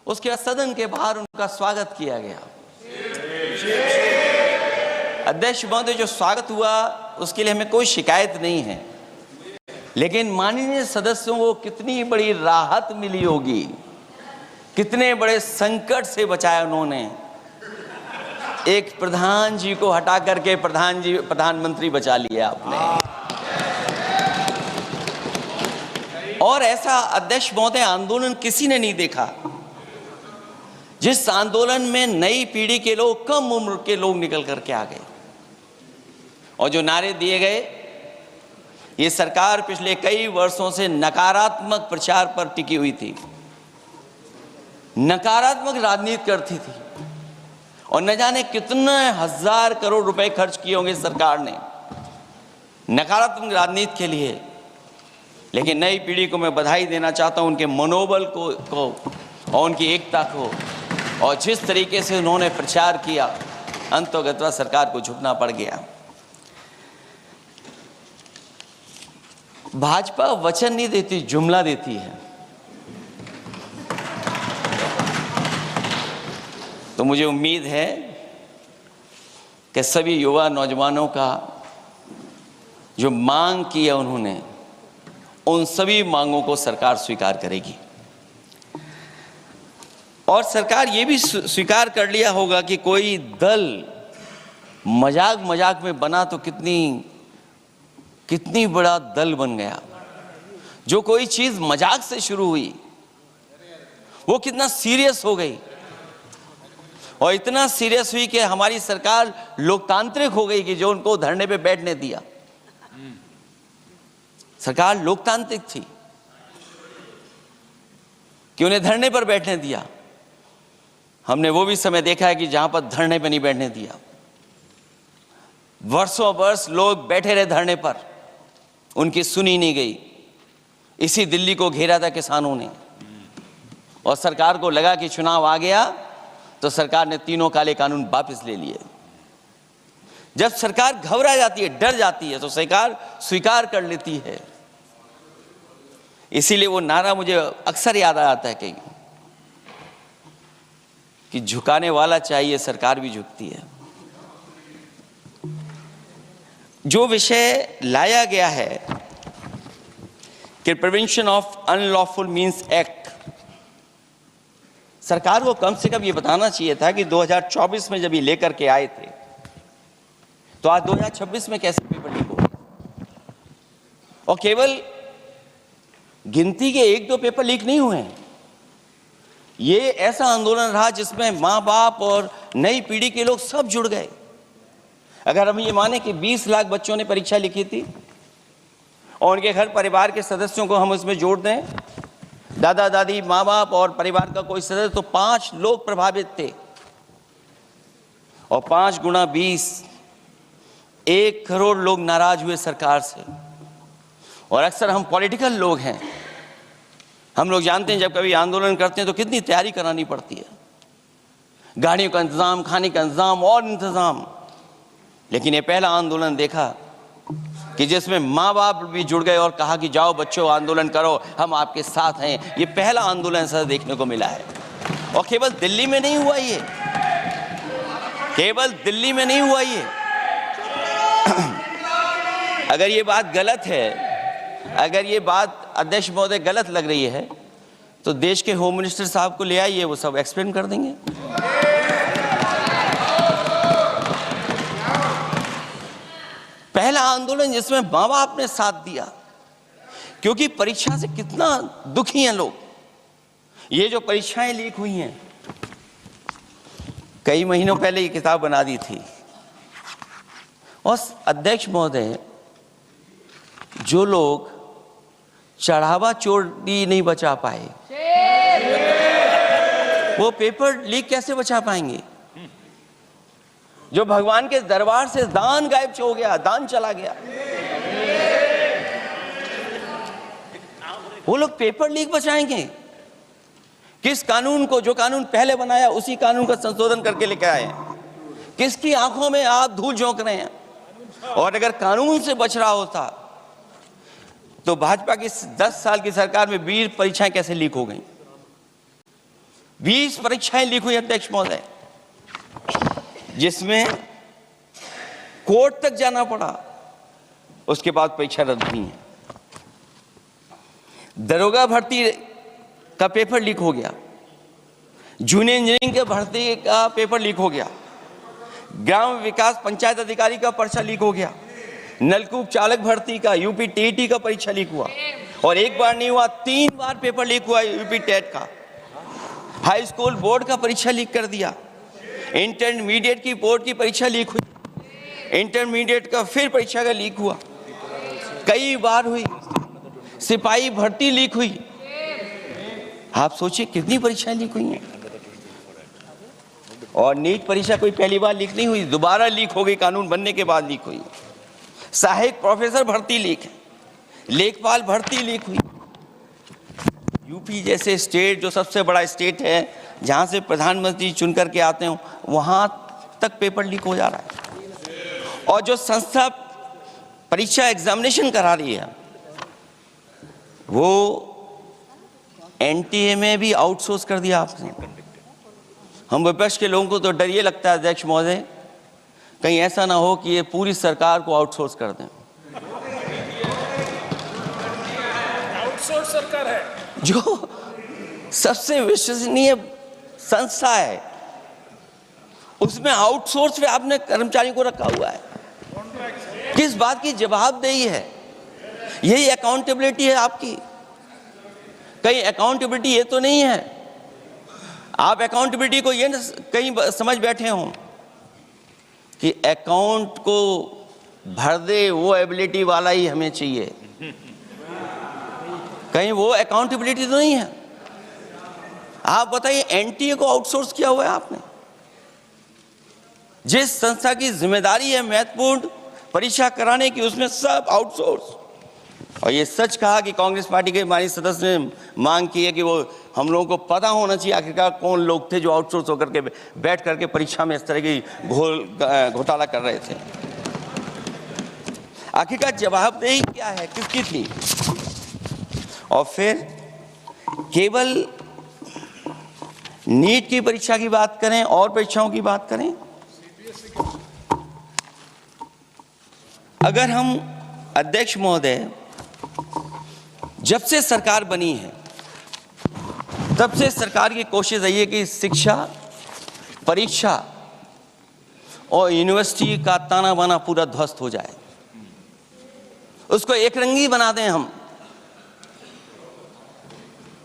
उसके बाद सदन के बाहर उनका स्वागत किया गया। अध्यक्ष महोदय, जो स्वागत हुआ उसके लिए हमें कोई शिकायत नहीं है, लेकिन माननीय सदस्यों को कितनी बड़ी राहत मिली होगी, कितने बड़े संकट से बचाया उन्होंने। एक प्रधान जी को हटा करके प्रधानमंत्री बचा लिया आपने। और ऐसा अध्यक्ष महोदय आंदोलन किसी ने नहीं देखा, जिस आंदोलन में नई पीढ़ी के लोग, कम उम्र के लोग निकल करके आ गए और जो नारे दिए गए। ये सरकार पिछले कई वर्षों से नकारात्मक प्रचार पर टिकी हुई थी, नकारात्मक राजनीति करती थी और न जाने कितने हजार करोड़ रुपए खर्च किए होंगे सरकार ने नकारात्मक राजनीति के लिए। लेकिन नई पीढ़ी को मैं बधाई देना चाहता हूं, उनके मनोबल को और उनकी एकता को, और जिस तरीके से उन्होंने प्रचार किया, अंततः सरकार को झुकना पड़ गया। भाजपा वचन नहीं देती, जुमला देती है। तो मुझे उम्मीद है कि सभी युवा नौजवानों का जो मांग की है उन्होंने, उन सभी मांगों को सरकार स्वीकार करेगी। और सरकार ये भी स्वीकार कर लिया होगा कि कोई दल मजाक मजाक में बना तो कितनी बड़ा दल बन गया। जो कोई चीज मजाक से शुरू हुई वो कितना सीरियस हो गई, और इतना सीरियस हुई कि हमारी सरकार लोकतांत्रिक हो गई कि जो उनको धरने पे बैठने दिया। सरकार लोकतांत्रिक थी कि उन्हें धरने पर बैठने दिया। हमने वो भी समय देखा है कि जहां पर धरने पर नहीं बैठने दिया, वर्षों वर्ष लोग बैठे रहे धरने पर, उनकी सुनी नहीं गई। इसी दिल्ली को घेरा था किसानों ने, और सरकार को लगा कि चुनाव आ गया तो सरकार ने तीनों काले कानून वापस ले लिए। जब सरकार घबरा जाती है, डर जाती है, तो सरकार स्वीकार कर लेती है। इसीलिए वो नारा मुझे अक्सर याद आता है कि झुकाने वाला चाहिए, सरकार भी झुकती है। जो विषय लाया गया है कि prevention of unlawful means act, सरकार को कम से कम ये बताना चाहिए था कि 2024 में जब ये लेकर के आए थे तो आज 2026 में कैसे पेपर लीक हो। और केवल गिनती के 1-2 पेपर लीक नहीं हुए हैं। ये ऐसा आंदोलन रहा जिसमें माँ बाप और नई पीढ़ी के लोग सब जुड़ गए। अगर हम ये माने कि 20 लाख बच्चों ने परीक्षा लिखी थी और उनके घर परिवार के सदस्यों को हम इसमें जोड़ दें, दादा दादी, माँ बाप और परिवार का कोई सदस्य, तो 5 लोग प्रभावित थे। और 5 गुणा 20, 1 करोड़ लोग नाराज हुए सरकार से। और अक्सर हम पॉलिटिकल लोग हैं, हम लोग जानते हैं जब कभी आंदोलन करते हैं तो कितनी तैयारी करानी पड़ती है, गाड़ियों का इंतजाम, खाने का इंतजाम और इंतजाम। लेकिन ये पहला आंदोलन देखा कि जिसमें माँ बाप भी जुड़ गए और कहा कि जाओ बच्चों आंदोलन करो, हम आपके साथ हैं। ये पहला आंदोलन ऐसा देखने को मिला है। और केवल दिल्ली में नहीं हुआ ये, केवल दिल्ली में नहीं हुआ ये। अगर ये बात गलत है, अगर ये बात अध्यक्ष महोदय गलत लग रही है, तो देश के होम मिनिस्टर साहब को ले आइए, वो सब एक्सप्लेन कर देंगे। पहला आंदोलन जिसमें माँ बाप ने साथ दिया, क्योंकि परीक्षा से कितना दुखी हैं लोग। ये जो परीक्षाएं लीक हुई हैं, कई महीनों पहले ये किताब बना दी थी। और अध्यक्ष महोदय, जो लोग चढ़ावा चोरी नहीं बचा पाए, वो पेपर लीक कैसे बचा पाएंगे? जो भगवान के दरबार से दान गायब हो गया, दान चला गया, वो लोग पेपर लीक बचाएंगे? किस कानून को, जो कानून पहले बनाया उसी कानून का संशोधन करके लेकर आए? किसकी आंखों में आप धूल झोंक रहे हैं? और अगर कानून से बच रहा होता तो भाजपा की 10 साल की सरकार में 20 परीक्षाएं कैसे लीक हो गई? 20 परीक्षाएं लीक हुई अध्यक्ष महोदय, जिसमें कोर्ट तक जाना पड़ा, उसके बाद परीक्षा रद्द हुई है। दरोगा भर्ती का पेपर लीक हो गया, जूनियर इंजीनियरिंग के भर्ती का पेपर लीक हो गया, ग्राम विकास पंचायत अधिकारी का पर्चा लीक हो गया, नलकूप चालक भर्ती का यूपी टीईटी का परीक्षा लीक हुआ, और एक बार नहीं हुआ 3 बार पेपर लीक हुआ यूपी टेट का। हाई स्कूल बोर्ड का परीक्षा लीक कर दिया, इंटरमीडिएट की बोर्ड की परीक्षा लीक हुई, इंटरमीडिएट का फिर परीक्षा का लीक हुआ, कई बार हुई, सिपाही भर्ती लीक हुई। आप सोचिए कितनी परीक्षाएं लीक हुई हैं। और नीट परीक्षा कोई पहली बार लीक नहीं हुई, दोबारा लीक हो गई, कानून बनने के बाद लीक हुई। सहायक प्रोफेसर भर्ती लीक है, लेखपाल भर्ती लीक हुई। यूपी जैसे स्टेट, जो सबसे बड़ा स्टेट है, जहां से प्रधानमंत्री चुन करके आते हो, वहां तक पेपर लीक हो जा रहा है। और जो संस्था परीक्षा एग्जामिनेशन करा रही है, वो एनटीए में भी आउटसोर्स कर दिया आपने। हम विपक्ष के लोगों को तो डर ये लगता है अध्यक्ष महोदय, कहीं ऐसा ना हो कि ये पूरी सरकार को आउटसोर्स कर दें। आउटसोर्स सरकार है, जो सबसे विश्वसनीय संस्था है, उसमें आउटसोर्स पे आपने कर्मचारी को रखा हुआ है। किस बात की जवाबदेही है? यही अकाउंटेबिलिटी है आपकी? कहीं अकाउंटेबिलिटी ये तो नहीं है, आप अकाउंटेबिलिटी को ये कहीं समझ बैठे हों कि अकाउंट को भर दे वो एबिलिटी वाला ही हमें चाहिए। कहीं वो अकाउंटेबिलिटी तो नहीं है। आप बताइए, एनटीए को आउटसोर्स किया हुआ है आपने। जिस संस्था की जिम्मेदारी है महत्वपूर्ण परीक्षा कराने की, उसमें सब आउटसोर्स। और ये सच कहा कि कांग्रेस पार्टी के माननीय सदस्य ने मांग की है कि वो हम लोगों को पता होना चाहिए आखिरकार कौन लोग थे जो आउटसोर्स होकर के बैठ करके परीक्षा में इस तरह की घोटाला कर रहे थे। आखिरकार जवाबदेही क्या है, किसकी थी? और फिर केवल नीट की परीक्षा की बात करें और परीक्षाओं की बात करें, अगर हम अध्यक्ष महोदय, जब से सरकार बनी है तब से सरकार की कोशिश रही है कि शिक्षा, परीक्षा और यूनिवर्सिटी का ताना बाना पूरा ध्वस्त हो जाए, उसको एक रंगी बना दें हम,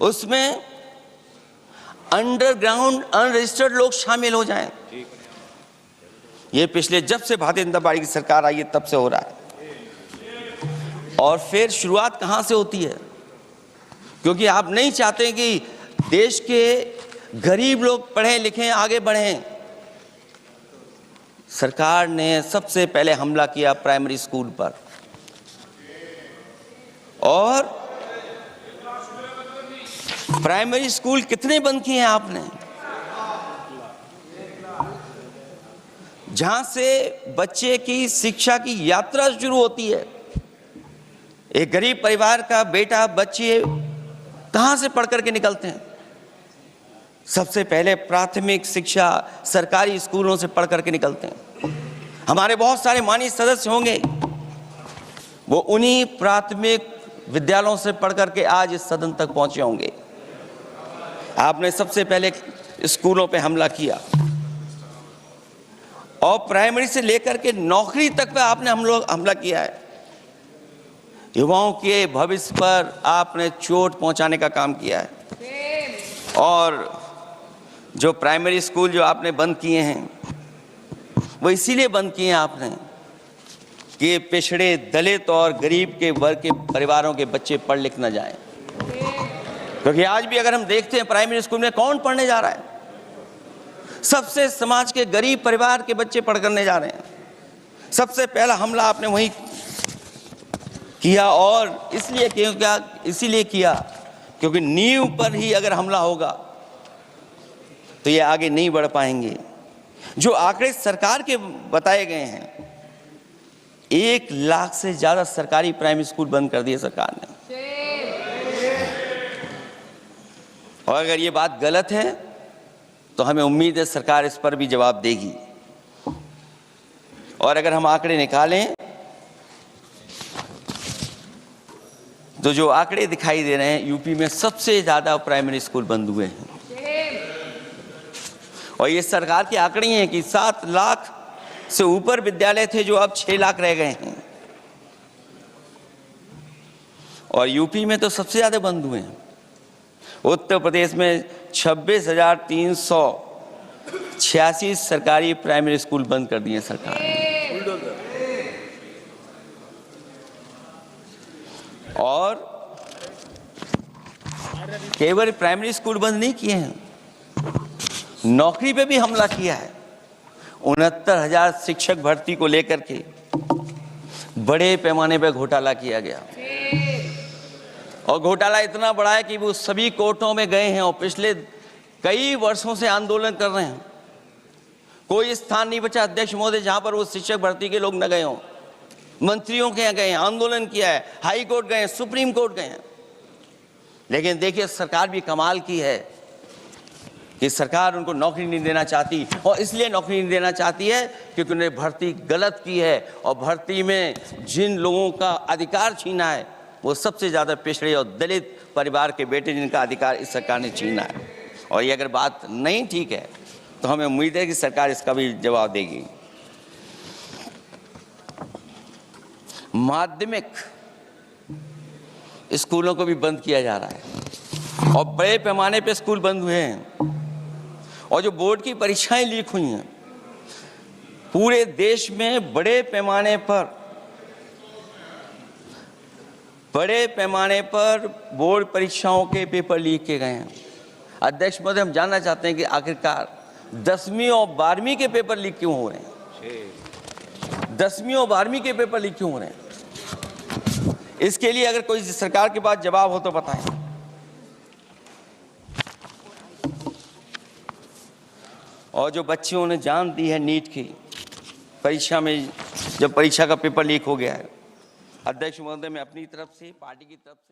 उसमें अंडरग्राउंड अनरजिस्टर्ड लोग शामिल हो जाएं। ये पिछले जब से भारतीय जनता पार्टी की सरकार आई है तब से हो रहा है। और फिर शुरुआत कहां से होती है? क्योंकि आप नहीं चाहते कि देश के गरीब लोग पढ़ें लिखें आगे बढ़ें। सरकार ने सबसे पहले हमला किया प्राइमरी स्कूल पर, और प्राइमरी स्कूल कितने बंद किए हैं आपने? जहां से बच्चे की शिक्षा की यात्रा शुरू होती है। एक गरीब परिवार का बेटा, बच्चे कहां से पढ़ करके निकलते हैं? सबसे पहले प्राथमिक शिक्षा सरकारी स्कूलों से पढ़ करके निकलते हैं। हमारे बहुत सारे माननीय सदस्य होंगे, वो उन्हीं प्राथमिक विद्यालयों से पढ़ करके आज इस सदन तक पहुंचे होंगे। आपने सबसे पहले स्कूलों पे हमला किया, और प्राइमरी से लेकर के नौकरी तक पे आपने हमला किया है। युवाओं के भविष्य पर आपने चोट पहुंचाने का काम किया है। और जो प्राइमरी स्कूल जो आपने बंद किए हैं, वो इसीलिए बंद किए हैं आपने कि पिछड़े, दलित और गरीब के वर्ग के परिवारों के बच्चे पढ़ लिख न जाएं। क्योंकि आज भी अगर हम देखते हैं प्राइमरी स्कूल में कौन पढ़ने जा रहा है? सबसे समाज के गरीब परिवार के बच्चे पढ़ करने जा रहे हैं। सबसे पहला हमला आपने वही किया, और इसीलिए किया क्योंकि नींव पर ही अगर हमला होगा तो ये आगे नहीं बढ़ पाएंगे। जो आंकड़े सरकार के बताए गए हैं, 1 लाख से ज्यादा सरकारी प्राइमरी स्कूल बंद कर दिए सरकार ने। और अगर ये बात गलत है तो हमें उम्मीद है सरकार इस पर भी जवाब देगी। और अगर हम आंकड़े निकालें तो जो आंकड़े दिखाई दे रहे हैं, यूपी में सबसे ज्यादा प्राइमरी स्कूल बंद हुए हैं। और ये सरकार के आंकड़े हैं कि 7 लाख से ऊपर विद्यालय थे जो अब 6 लाख रह गए हैं। और यूपी में तो सबसे ज्यादा बंद हुए हैं। उत्तर प्रदेश में 26,386 सरकारी प्राइमरी स्कूल बंद कर दिए सरकार ने। और केवल प्राइमरी स्कूल बंद नहीं किए हैं, नौकरी पे भी हमला किया है। 69,000 शिक्षक भर्ती को लेकर के बड़े पैमाने पर घोटाला किया गया। और घोटाला इतना बड़ा है कि वो सभी कोर्टों में गए हैं और पिछले कई वर्षों से आंदोलन कर रहे हैं। कोई स्थान नहीं बचा अध्यक्ष महोदय जहां पर वो शिक्षक भर्ती के लोग न गए हों। मंत्रियों के यहाँ गए हैं, आंदोलन किया है, हाई कोर्ट गए हैं, सुप्रीम कोर्ट गए हैं। लेकिन देखिए सरकार भी कमाल की है कि सरकार उनको नौकरी नहीं देना चाहती। और इसलिए नौकरी नहीं देना चाहती है क्योंकि उन्होंने भर्ती गलत की है। और भर्ती में जिन लोगों का अधिकार छीना है वो सबसे ज़्यादा पिछड़े और दलित परिवार के बेटे, जिनका अधिकार इस सरकार ने छीना है। और ये अगर बात नहीं ठीक है तो हमें उम्मीद है कि सरकार इसका भी जवाब देगी। माध्यमिक स्कूलों को भी बंद किया जा रहा है और बड़े पैमाने पे स्कूल बंद हुए हैं। और जो बोर्ड की परीक्षाएं लीक हुई हैं, पूरे देश में बड़े पैमाने पर बोर्ड परीक्षाओं के पेपर लीक किए गए हैं। अध्यक्ष महोदय, हम जानना चाहते हैं कि आखिरकार 10वीं और 12वीं के पेपर लीक क्यों हो रहे हैं? 10वीं और 12वीं के पेपर लीक क्यों हो रहे हैं? इसके लिए अगर कोई सरकार के पास जवाब हो तो बताएं। और जो बच्चियों ने जान दी है नीट की परीक्षा में, जब परीक्षा का पेपर लीक हो गया है, अध्यक्ष महोदय, मैं अपनी तरफ से, पार्टी की तरफ से